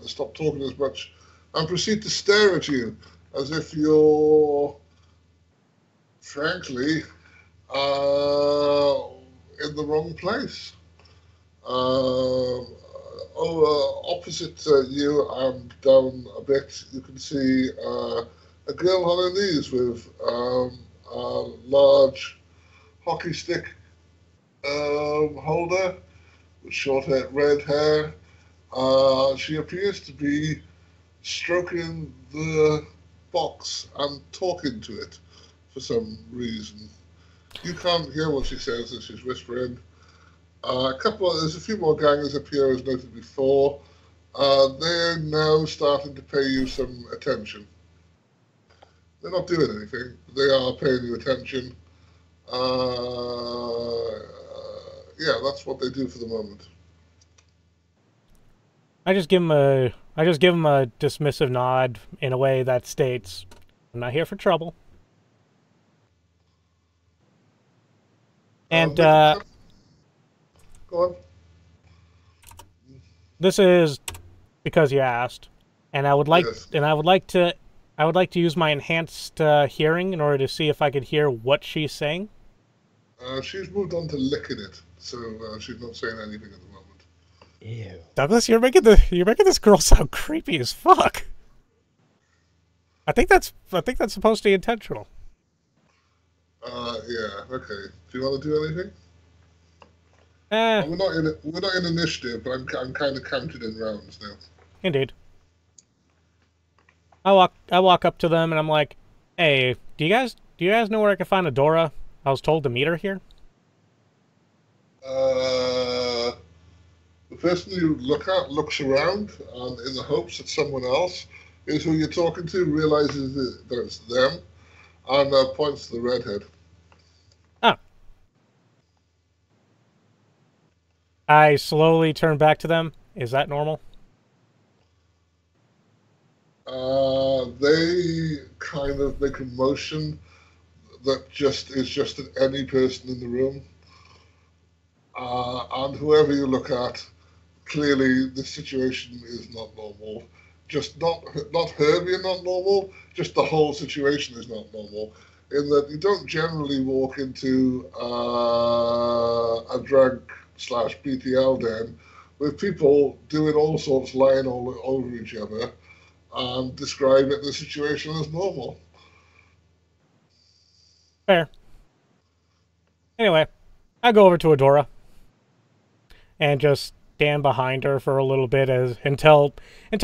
They stop talking as much and proceed to stare at you as if you're, frankly, in the wrong place. Opposite you and down a bit, you can see a girl on her knees with a large hockey stick holder with short red hair. She appears to be stroking the box and talking to it for some reason. You can't hear what she says as she's whispering. There's a few more gangers up here as noted before. They're now starting to pay you some attention. They're not doing anything. They are paying you attention. Yeah, that's what they do for the moment. I just give him a dismissive nod in a way that states, "I'm not here for trouble." And go on. This is because you asked, and I would like to use my enhanced hearing in order to see if I could hear what she's saying. She's moved on to licking it, so she's not saying anything at the moment. Ew. Douglas, you're making this girl sound creepy as fuck. I think that's supposed to be intentional. Yeah, okay. Do you want to do anything? We're not in initiative, but I'm kind of counted in rounds now. Indeed. I walk up to them and I'm like, "Hey, do you guys know where I can find Adora? I was told to meet her here." The person you look at looks around, and in the hopes that someone else is who you're talking to, realizes that it's them, and points to the redhead. Oh. I slowly turn back to them. Is that normal? They kind of make a motion that is just at any person in the room. And whoever you look at, clearly the situation is not normal. Just not her being not normal, just the whole situation is not normal. In that you don't generally walk into a drug/BTL den with people doing all sorts, lying all over each other, and describe the situation as normal. Fair. Anyway, I go over to Adora and just stand behind her for a little bit until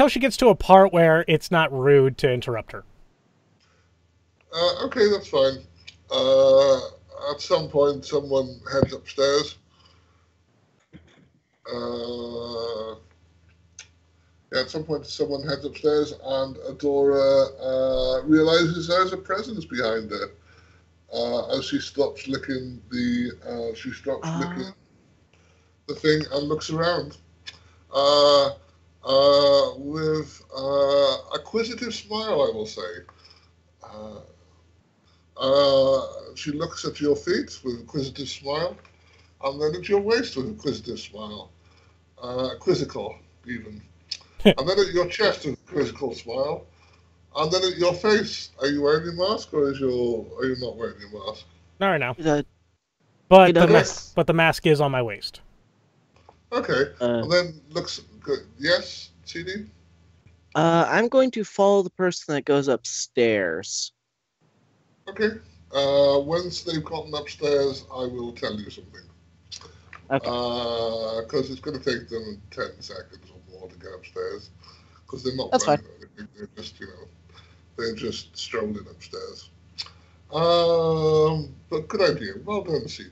she gets to a part where it's not rude to interrupt her. Okay, that's fine. At some point, someone heads upstairs. Yeah, at some point, someone heads upstairs, and Adora realizes there's a presence behind her. As she stops licking the thing and looks around. With acquisitive smile, I will say. She looks at your feet with inquisitive smile, and then at your waist with inquisitive smile, quizzical even, and then at your chest with quizzical smile, and then at your face. Are you wearing your mask, or are you not wearing your mask? Not right now. Hey, But the mask is on my waist. Okay, and then looks good. Yes, CD. I'm going to follow the person that goes upstairs. Okay. Once they've gotten upstairs, I will tell you something. Okay. Because it's going to take them 10 seconds or more to get upstairs. Because they're not That's running or anything. They're just, they're just strolling upstairs. But good idea. Well done, CD.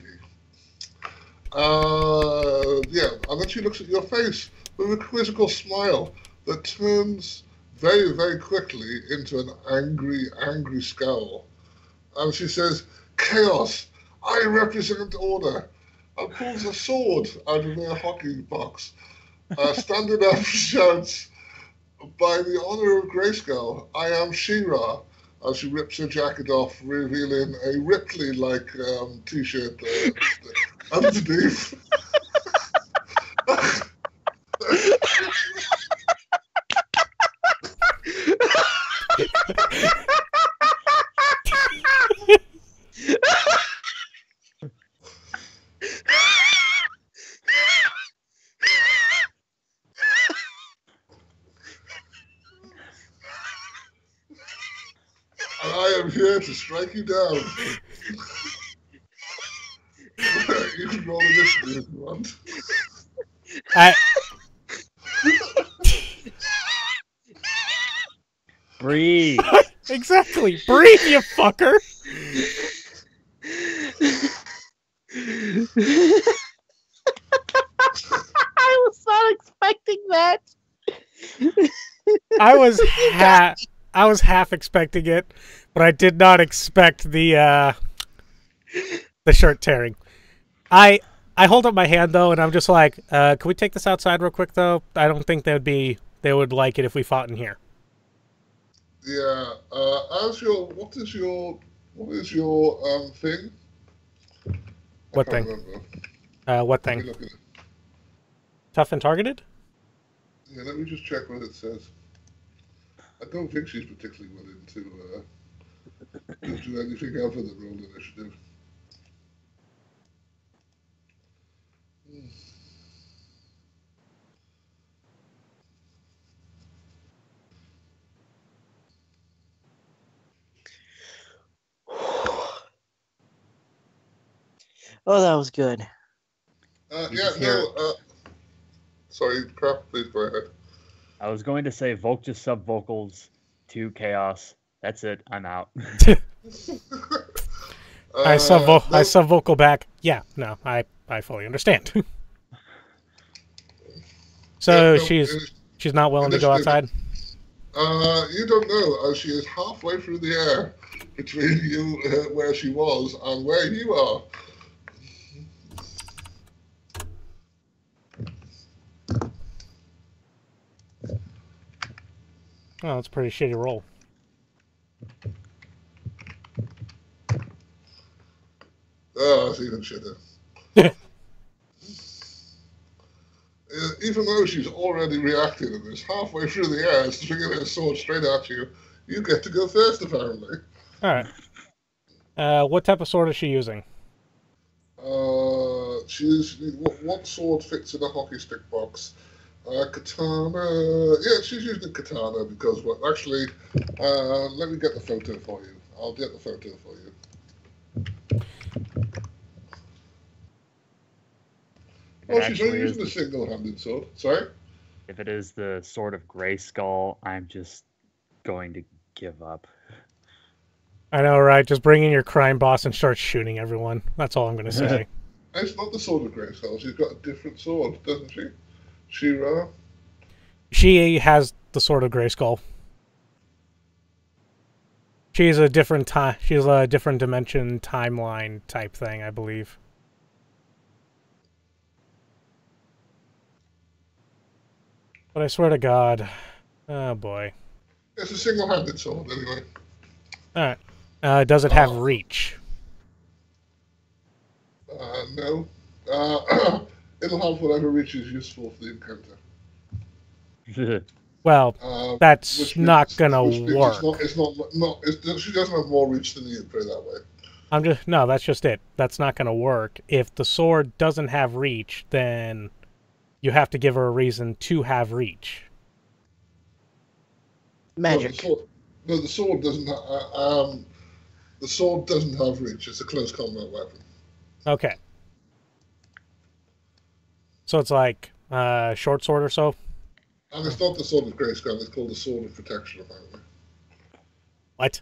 Yeah, and then she looks at your face with a quizzical smile that turns very, very quickly into an angry, angry scowl. And she says, "Chaos, I represent order," and pulls a sword out of her hockey box. Standing up, shouts, "By the honor of Grayskull, I am She-Ra." And she rips her jacket off, revealing a Ripley-like t-shirt underneath. I am here to strike you down. You can roll initiative if you want. Breathe. Exactly. Breathe, you fucker. I was not expecting that. I was half expecting it, but I did not expect the shirt tearing. I hold up my hand though, and I'm just like, can we take this outside real quick though? I don't think they would like it if we fought in here. Yeah. What is your thing? What thing? Remember. What thing? Tough and targeted? Yeah, let me just check what it says. I don't think she's particularly willing to do anything other than roll initiative. Oh, that was good. Sorry, Crap, please go ahead. I was going to say Volk just sub vocals to Chaos. That's it. I'm out. I sub vocal back. Yeah, no, I fully understand. So she's not willing to go outside. You don't know. She is halfway through the air between you, where she was, and where you are. Oh, that's a pretty shitty roll. Oh, it's even shitter. Even though she's already reacted and is halfway through the air, swinging her sword straight at you, you get to go first, apparently. All right. What type of sword is she using? What sword fits in a hockey stick box? Katana. Yeah, she's using a katana because, actually, let me get the photo for you. I'll get the photo for you. Oh, she's not using a single-handed sword. Sorry? If it is the Sword of Grayskull, I'm just going to give up. I know, right? Just bring in your crime boss and start shooting everyone. That's all I'm going to say. It's not the sword of Grayskull. She's got a different sword, doesn't she? She-Ra? She has the Sword of Grayskull. She's a different time. She's a different dimension timeline type thing, I believe. But I swear to God, oh boy. It's a single-handed sword, anyway. All right. Does it have reach? No. It'll have whatever reach is useful for the encounter. Well, that's not gonna work. She doesn't have more reach than you, put it that way. No, that's just it. That's not gonna work. If the sword doesn't have reach, then you have to give her a reason to have reach. Magic. No, the sword doesn't. The sword doesn't have reach. It's a close combat weapon. Okay. So it's like short sword or so. And it's not the Sword of Grayskull. It's called the Sword of Protection, apparently. What?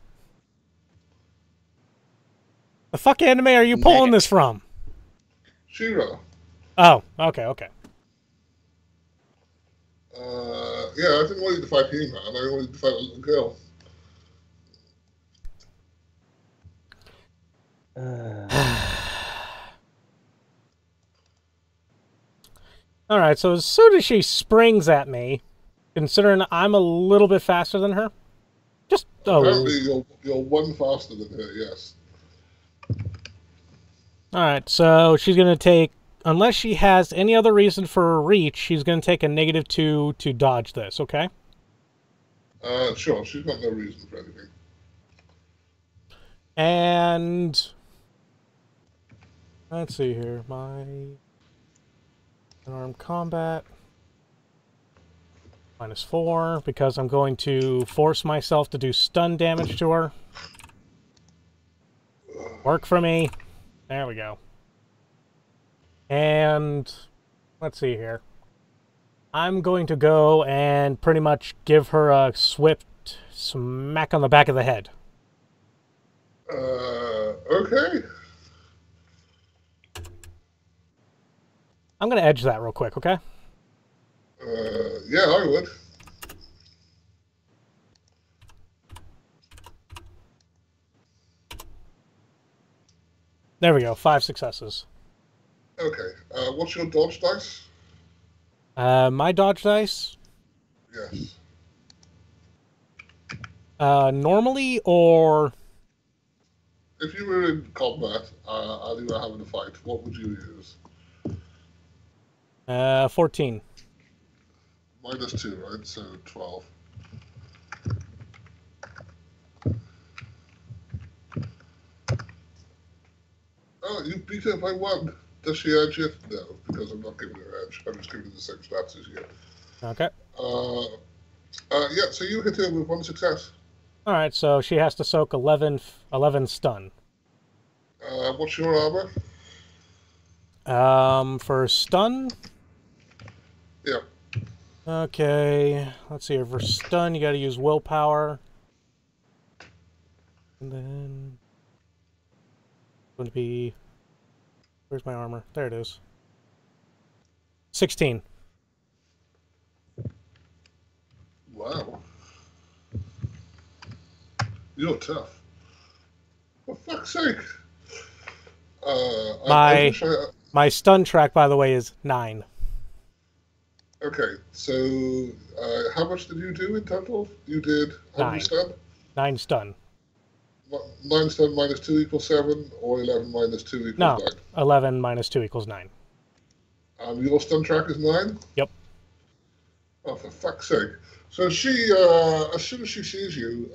The fuck anime are you pulling this from? She-Ra. Oh, okay. Yeah, I didn't want you to fight He-Man. I wanted you to fight a little girl. Alright, so as soon as she springs at me, considering I'm a little bit faster than her, just... Apparently you're one faster than her, yes. Alright, so she's going to take... Unless she has any other reason for reach, she's going to take a -2 to dodge this, okay? Sure, she's got no reason for anything. And... Let's see here, my... Unarmed combat. -4, because I'm going to force myself to do stun damage to her. Work for me. There we go. And let's see here. I'm going to go and pretty much give her a swift smack on the back of the head. Okay. I'm going to edge that real quick, okay? Yeah, I would. There we go, 5 successes. Okay, what's your dodge dice? My dodge dice? Yes. Normally, or... If you were in combat and you were having a fight, what would you use? 14. -2, right? So 12. Oh, you beat her by 1. Does she edge it? No, because I'm not giving her edge. I'm just giving her the same stats as you. Okay. Yeah, so you hit her with 1 success. Alright, so she has to soak 11 stun. What's your armor? For stun? Yeah. Okay, let's see here. For stun, you gotta use willpower. And then... It's going to be... Where's my armor? There it is. 16. Wow. You're tough. For fuck's sake. My stun track, by the way, is 9. Okay, so how much did you do in total? You did how many stun? 9 stun. 9 stun -2 equals 7, or 11 -2 equals 9? 11 -2 equals 9. Your stun track is 9? Yep. Oh, for fuck's sake. So she, as soon as she sees you,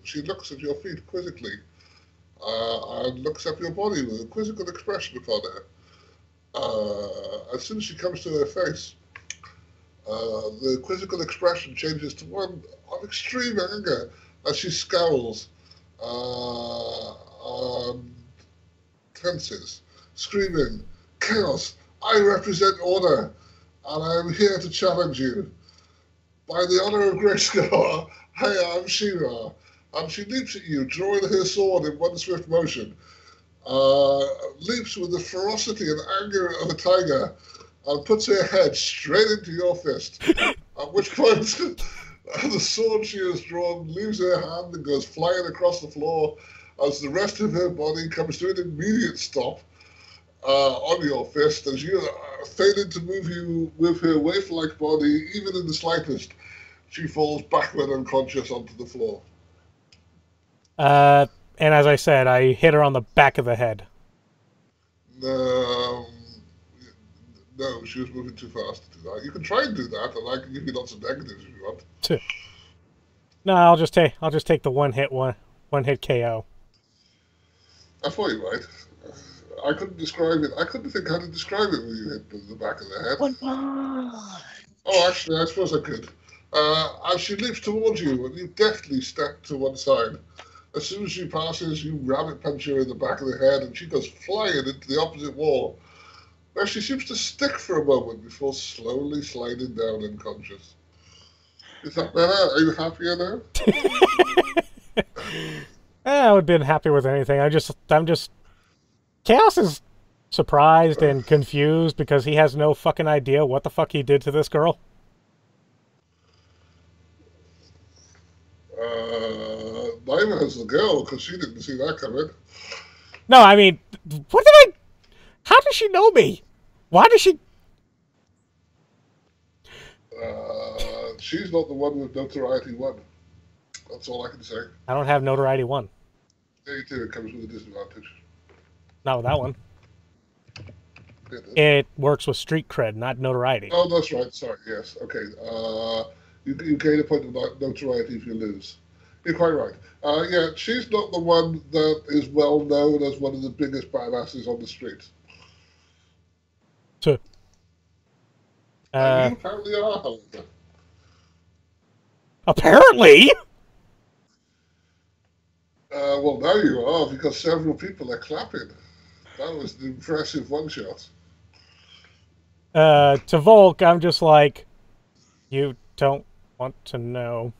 she looks at your feet quizzically, and looks up your body with a quizzical expression upon her. As soon as she comes to her face, the quizzical expression changes to one of extreme anger as she scowls and tenses, screaming, "Chaos! I represent order, and I am here to challenge you. By the honor of Grayskull, I am She-Ra, and she leaps at you, drawing her sword in one swift motion. Leaps with the ferocity and anger of a tiger, and puts her head straight into your fist. At which point, the sword she has drawn leaves her hand and goes flying across the floor as the rest of her body comes to an immediate stop on your fist as you failing to move you with her waif-like body, even in the slightest. She falls backward unconscious onto the floor. And as I said, I hit her on the back of the head. No, she was moving too fast to do that. You can try and do that, and I can give you lots of negatives if you want. No, I'll just take the one hit KO. I thought you might. I couldn't describe it. I couldn't think how to describe it when you hit the back of the head. One punch. Oh, actually, I suppose I could. As she leaps towards you, and you deftly step to one side. As soon as she passes, you rabbit punch her in the back of the head, and she goes flying into the opposite wall, where she seems to stick for a moment before slowly sliding down unconscious. Is that better? Are you happier now? I would have been happy with anything. I'm just... Chaos is surprised and confused because he has no fucking idea what the fuck he did to this girl. Neither has the girl, because she didn't see that coming. No, I mean, how does she know me? Why does she... She's not the one with notoriety 1. That's all I can say. I don't have notoriety 1. Yeah, you do. It comes with a disadvantage. Not with that one. Yeah, it works with street cred, not notoriety. Oh, that's right. Sorry. Yes. Okay. You gain a point of notoriety if you lose. You're quite right. Yeah, she's not the one that is well known as one of the biggest badasses on the street. So, you apparently are, however. Apparently? Well, now you are, because several people are clapping. That was an impressive one-shot. To Volk, I'm just like, you don't want to know.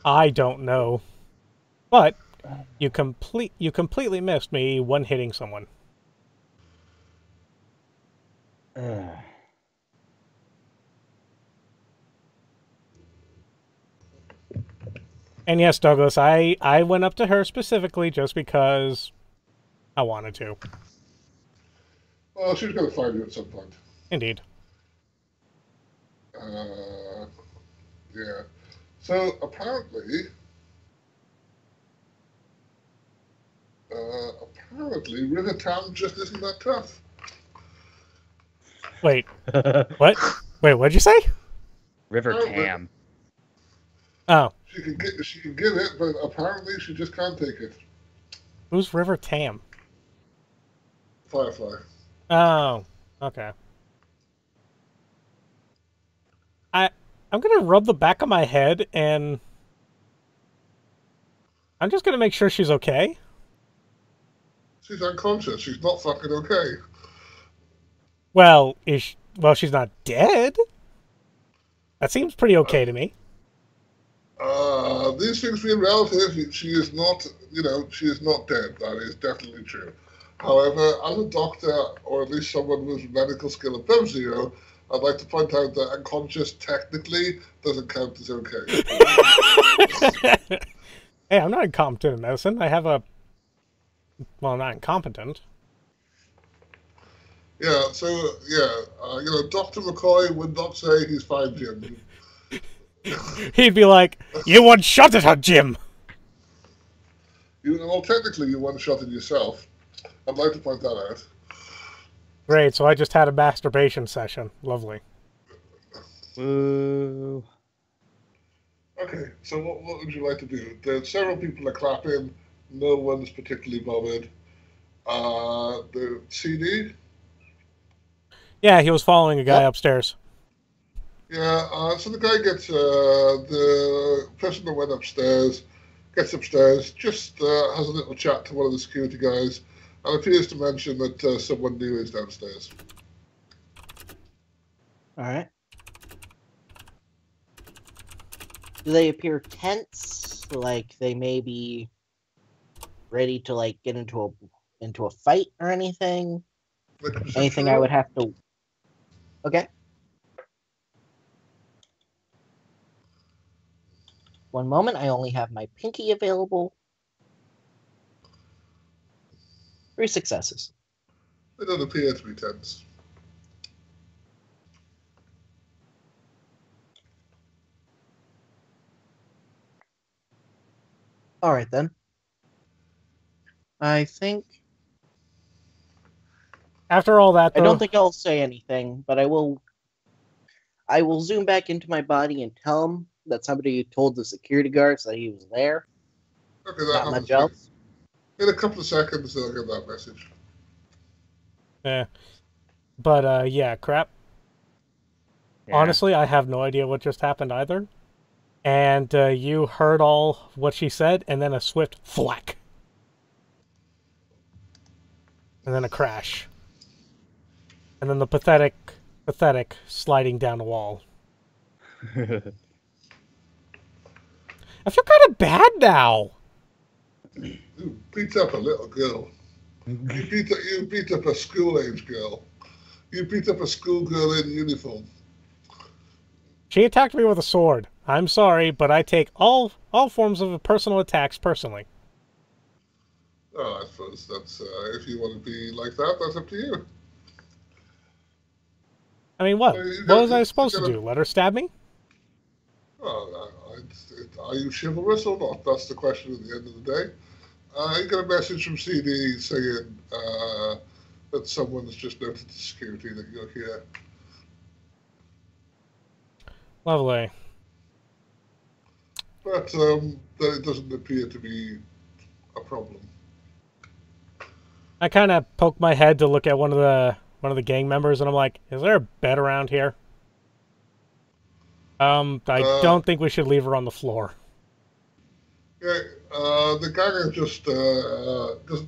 I don't know. But you completely missed me one-hitting someone. And yes, Douglas, I went up to her specifically just because I wanted to. Well, she's going to find you at some point. Indeed. Yeah. So, apparently, Rivertown just isn't that tough. Wait. What? Wait, what'd you say? Rivertown. Oh. She can give it, but apparently she just can't take it. Who's River Tam? Firefly. Oh, okay. I'm gonna rub the back of my head and I'm just gonna make sure she's okay. She's unconscious. She's not fucking okay. Well, she's not dead. That seems pretty okay to me. These things being relative, she is not, she is not dead. That is definitely true. However, as a doctor, or at least someone with medical skill above 0, I'd like to point out that unconscious technically doesn't count as okay. Hey, I'm not incompetent in medicine. I have a... Well, I'm not incompetent. Yeah, so, Dr. McCoy would not say he's fine, Jim. He'd be like, you one-shot at her, Jim! Well, technically, you one-shotted yourself. I'd like to point that out. Great, so I just had a masturbation session. Lovely. Woo. Okay, so what would you like to do? There's several people are clapping. No one's particularly bothered. The CD? Yeah, he was following a guy upstairs. Yeah, so the guy gets, the person that went upstairs, gets upstairs, just has a little chat to one of the security guys, and appears to mention that someone new is downstairs. All right. Do they appear tense? Like they may be ready to like get into a fight or anything? Anything I would have to... Okay. One moment, I only have my pinky available. 3 successes. They don't appear to be tense. Alright then. I think... After all that, though, I don't think I'll say anything, but I will zoom back into my body and tell him that somebody told the security guards that he was there. Okay, that Not much else. In a couple of seconds, they'll get that message. Yeah. But, yeah, crap. Yeah. Honestly, I have no idea what just happened either. And you heard all what she said, and then a swift thwack. And then a crash. And then the pathetic sliding down the wall. I feel kind of bad now. You beat up a little girl. You beat up a school-age girl. You beat up a schoolgirl in uniform. She attacked me with a sword. I'm sorry, but I take all forms of personal attacks personally. Oh, I suppose that's, if you want to be like that, that's up to you. I mean, what? What was I supposed to do? Let her stab me? Oh, are you chivalrous or not? That's the question at the end of the day. You get a message from CD saying that someone's just noted to security that you're here. Lovely. But that it doesn't appear to be a problem. I kind of poke my head to look at one of the gang members, and I'm like, "Is there a bed around here?" I don't think we should leave her on the floor. Yeah, the ganger just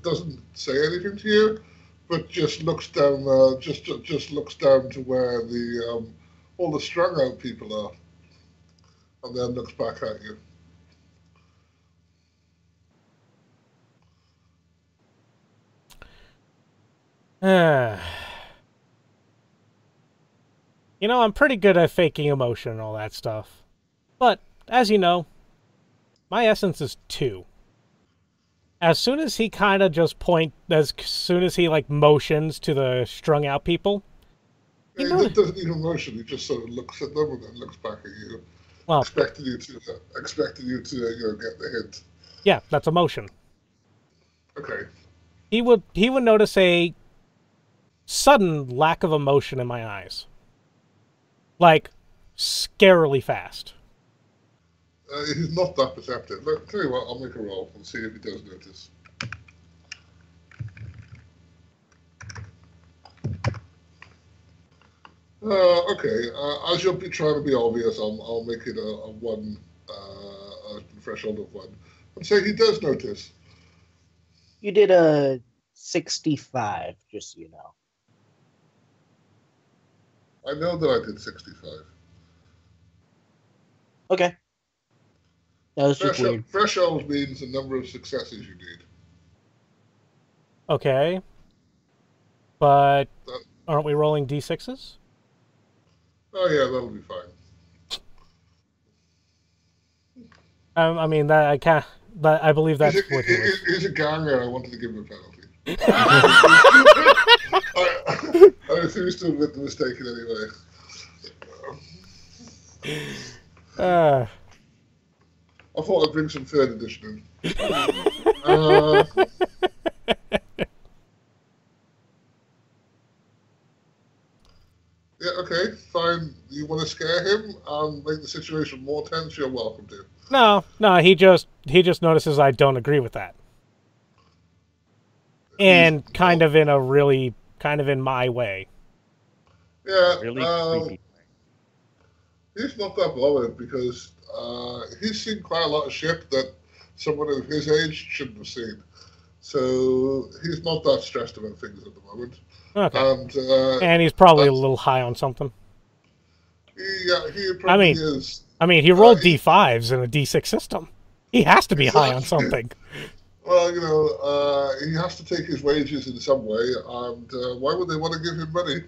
doesn't say anything to you, but just looks down. Just looks down to where the all the strung out people are, and then looks back at you. You know, I'm pretty good at faking emotion and all that stuff. But, as you know, my essence is 2. As soon as he kind of just as soon as he, like, motions to the strung out people... He doesn't even motion, he just sort of looks at them and then looks back at you. Well, expecting you to get the hint. Yeah, that's emotion. Okay. He would notice a sudden lack of emotion in my eyes. Like, scarily fast. He's not that perceptive. Look, tell you what, I'll make a roll and see if he does notice. Okay. As you'll be trying to be obvious, I'll make it a 1, a threshold of 1, and say he does notice. You did a 65, just so you know. I know that I did 65. Okay. That was just weird. Threshold means the number of successes you need. Okay. But aren't we rolling D6s? Oh yeah, that'll be fine. I mean, that I can't. But I believe that's what he was. He's a ganger. I wanted to give him a penalty. I refuse to admit the mistake in any way. I thought I'd bring some third edition in. Yeah, okay, fine. You want to scare him and make the situation more tense? You're welcome to. No, he just notices I don't agree with that. And kind of in my way. Yeah, Really creepy. he's not that bothered because he's seen quite a lot of shit that someone of his age shouldn't have seen. So he's not that stressed about things at the moment. Okay. And he's probably a little high on something. He probably is. I mean, he rolled D5s in a D6 system. He has to be high on Exactly. something. Well, he has to take his wages in some way, and why would they want to give him money?